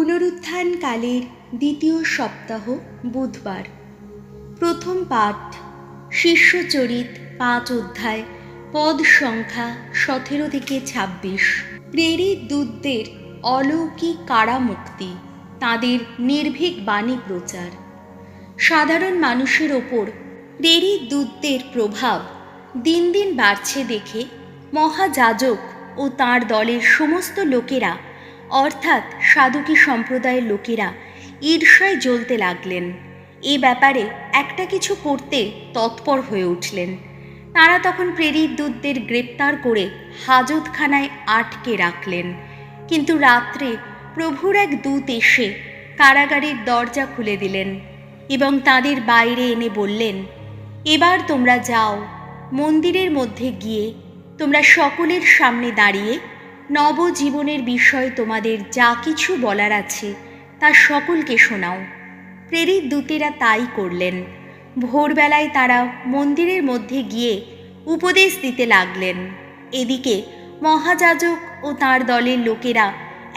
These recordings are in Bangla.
পুনরুত্থানকালের দ্বিতীয় সপ্তাহ বুধবার। প্রথম পাঠ শিষ্যচরিত 5 অধ্যায়, পদ সংখ্যা 17 থেকে 26। প্রেরিত দূতদের অলৌকিক কারামুক্তি, তাঁদের নির্ভীক বাণী প্রচার। সাধারণ মানুষের ওপর প্রেরিত দূতদের প্রভাব দিন দিন বাড়ছে দেখে মহাযাজক ও তাঁর দলের সমস্ত লোকেরা, অর্থাৎ সাধুকী সম্প্রদায়ের লোকেরা ঈর্ষায় জ্বলতে লাগলেন। এ ব্যাপারে একটা কিছু করতে তৎপর হয়ে উঠলেন। তারা তখন প্রেরিত দূতদের গ্রেপ্তার করে হাজতখানায় আটকে রাখলেন। কিন্তু রাত্রে প্রভুর এক দূত এসে কারাগারের দরজা খুলে দিলেন এবং তাদের বাইরে এনে বললেন, এবার তোমরা যাও, মন্দিরের মধ্যে গিয়ে তোমরা সকলের সামনে দাঁড়িয়ে নবজীবনের বিষয়ে তোমাদের যা কিছু বলার আছে তা সকলকে শোনাও। প্রেরিত দূতেরা তাই করলেন। ভোরবেলায় তারা মন্দিরের মধ্যে গিয়ে উপদেশ দিতে লাগলেন। এদিকে মহাযাজক ও তাঁর দলের লোকেরা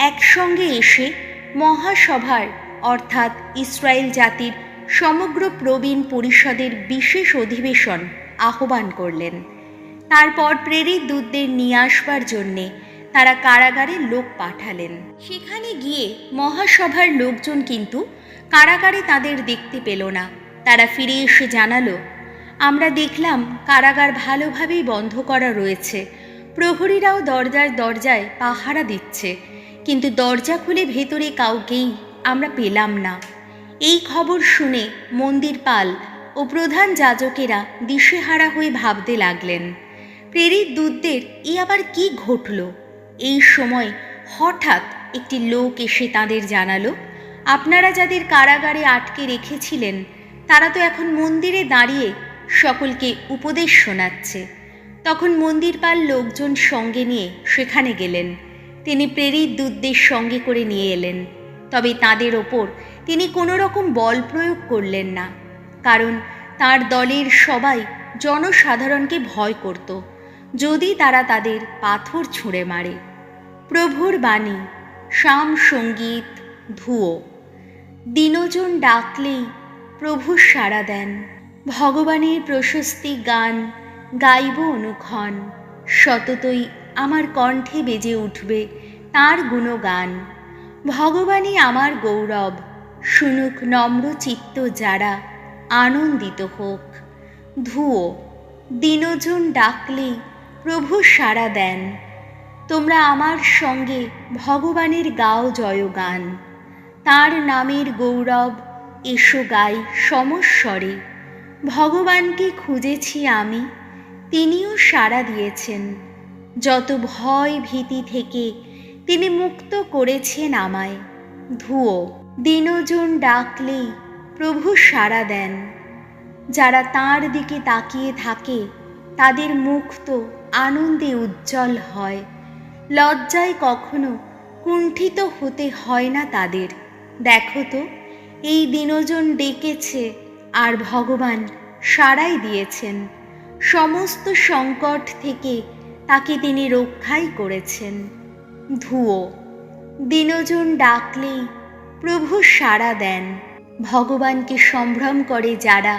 একসঙ্গে এসে মহাসভার অর্থাৎ ইসরায়েল জাতির সমগ্র প্রবীণ পরিষদের বিশেষ অধিবেশন আহ্বান করলেন। তারপর প্রেরিত দূতদের নিয়ে আসবার জন্যে তারা কারাগারে লোক পাঠালেন। সেখানে গিয়ে মহাসভার লোকজন কিন্তু কারাগারে তাদের দেখতে পেল না। তারা ফিরে এসে জানালো, আমরা দেখলাম কারাগার ভালোভাবেই বন্ধ করা রয়েছে, প্রহরীরাও দরজায় দরজায় পাহারা দিচ্ছে, কিন্তু দরজা খুলে ভেতরে কাউকেই আমরা পেলাম না। এই খবর শুনে মন্দিরপাল ও প্রধান যাজকেরা দিশেহারা হয়ে ভাবতে লাগলেন, প্রেরিত দূতদের এ আবার কি ঘটল? এই সময় হঠাৎ একটি লোক এসে তাদের জানালো, আপনারা যাদের কারাগারে আটকে রেখেছিলেন তারা তো এখন মন্দিরে দাঁড়িয়ে সকলকে উপদেশ শোনাচ্ছে। তখন মন্দিরপাল লোকজন সঙ্গে নিয়ে সেখানে গেলেন। তিনি প্রেরিত দূতদের সঙ্গে করে নিয়ে এলেন, তবে তাদের ওপর তিনি কোনো রকম বল প্রয়োগ করলেন না, কারণ তার দলের সবাই জনসাধারণকে ভয় করত যদি তারা তাদের পাথর ছুঁড়ে মারে। প্রভুর বাণী, শাম সঙ্গীত, ধুয়ো। দিনজন ডাকলেই প্রভু সাড়া দেন, ভগবানের প্রশস্তি গান গাইব অনুক্ষণ, সততই আমার কণ্ঠে বেজে উঠবে তাঁর গুণগান। ভগবানই আমার গৌরব, শুনুক নম্র চিত্ত যারা, আনন্দিত হোক। ধুয়ো। দিনজন ডাকলেই প্রভু সাড়া দেন, তোমরা আমার সঙ্গে ভগবানের গাও জয়গান। তাঁর নামের গৌরব এসো গাই সমস্বরে, ভগবানকে খুঁজেছি আমি, তিনিও সাড়া দিয়েছেন। যত ভয় ভীতি থেকে তিনি মুক্ত করেছেন আমায়। ধুয়ো। দিনজন ডাকলেই প্রভু সাড়া দেন, যারা তাঁর দিকে তাকিয়ে থাকে তাদের মুখ তো আনন্দে উজ্জ্বল হয়, লজ্জায় কখনো কুণ্ঠিত হতে হয় না তাদের। দেখো তো, এই দিনজন ডেকেছে আর ভগবান সাড়াই দিয়েছেন। সমস্ত সংকট থেকে তাকে তিনি রক্ষাই করেছেন। ধুয়ো। দিনজন ডাকলেই প্রভু সাড়া দেন, ভগবানকে সম্ভ্রম করে যারা,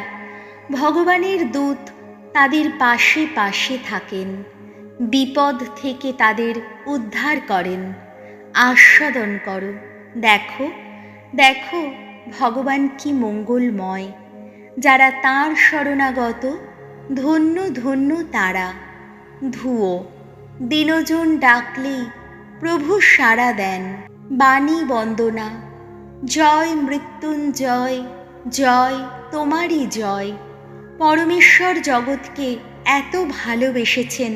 ভগবানের দূত তাদের পাশে পাশে থাকেন, বিপদ থেকে তাদের উদ্ধার করেন। আস্বাদন করো, দেখো দেখো ভগবান কি মঙ্গলময়। যারা তাঁর শরণাগত, ধন্য ধন্য তারা। ধুয়ো। দিনজন ডাকলেই প্রভু সাড়া দেন। বাণী বন্দনা। জয় মৃত্যুঞ্জয়, জয় তোমারই জয়। পরমেশ্বর জগৎকে এত ভালোবেসেছেন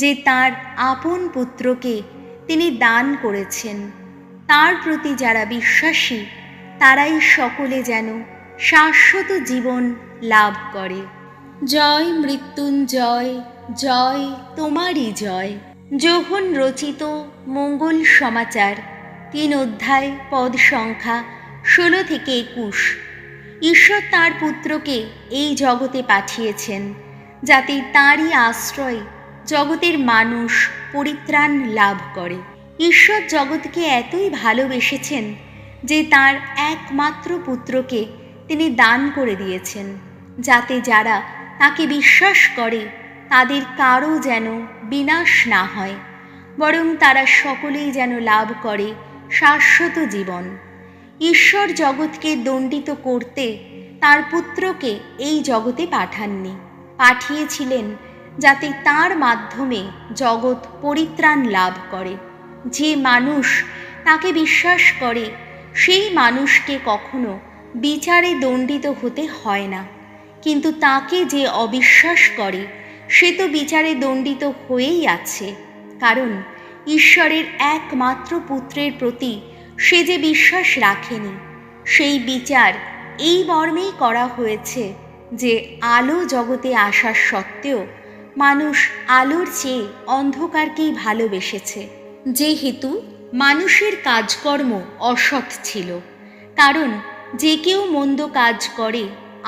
যে তাঁর আপন পুত্রকে তিনি দান করেছেন। তাঁর প্রতি যারা বিশ্বাসী তারাই সকলে যেন শাশ্বত জীবন লাভ করে। জয় মৃত্যুঞ্জয়, জয় তোমারই জয়। যোহন রচিত মঙ্গল সমাচার 3 অধ্যায়, পদ সংখ্যা 16 থেকে 21। ঈশ্বর তাঁর পুত্রকে এই জগতে পাঠিয়েছেন যাতে তাঁরই আশ্রয় জগতের মানুষ পরিত্রাণ লাভ করে। ঈশ্বর জগৎকে এতই ভালোবেসেছেন যে তার একমাত্র পুত্রকে তিনি দান করে দিয়েছেন, যাতে যারা তাকে বিশ্বাস করে তাদের কারও যেন বিনাশ না হয়, বরং তারা সকলেই যেন লাভ করে শাশ্বত জীবন। ঈশ্বর জগৎকে দণ্ডিত করতে তার পুত্রকে এই জগতে পাঠাননি, পাঠিয়েছিলেন যাতে তার মাধ্যমে জগৎ পরিত্রাণ লাভ করে। যে মানুষ তাকে বিশ্বাস করে সেই মানুষকে কখনো বিচারে দণ্ডিত হতে হয় না, কিন্তু তাকে যে অবিশ্বাস করে সে তো বিচারে দণ্ডিত হয়েই আছে, কারণ ঈশ্বরের একমাত্র পুত্রের প্রতি সে যে বিশ্বাস রাখেনি। সেই বিচার এই মর্মেই করা হয়েছে যে আলো জগতে আসার সত্ত্বেও মানুষ আলোর চেয়ে অন্ধকারকেই ভালোবেসেছে, যেহেতু মানুষের কাজকর্ম অসৎ ছিল। কারণ যে কেউ মন্দ কাজ করে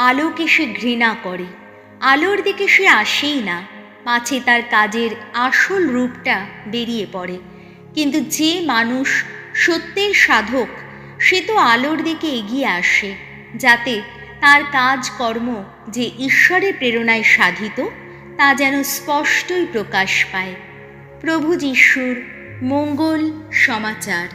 আলোকে সে ঘৃণা করে, আলোর দিকে সে আসেই না, পাছে তার কাজের আসল রূপটা বেরিয়ে পড়ে। কিন্তু যে মানুষ সত্যের সাধক সে তো আলোর দিকে এগিয়ে আসে, যাতে তার কাজকর্ম যে ঈশ্বরের প্রেরণায় সাধিত তা যেন স্পষ্টই প্রকাশ পায়। প্রভু যিশুর মঙ্গল সমাচার।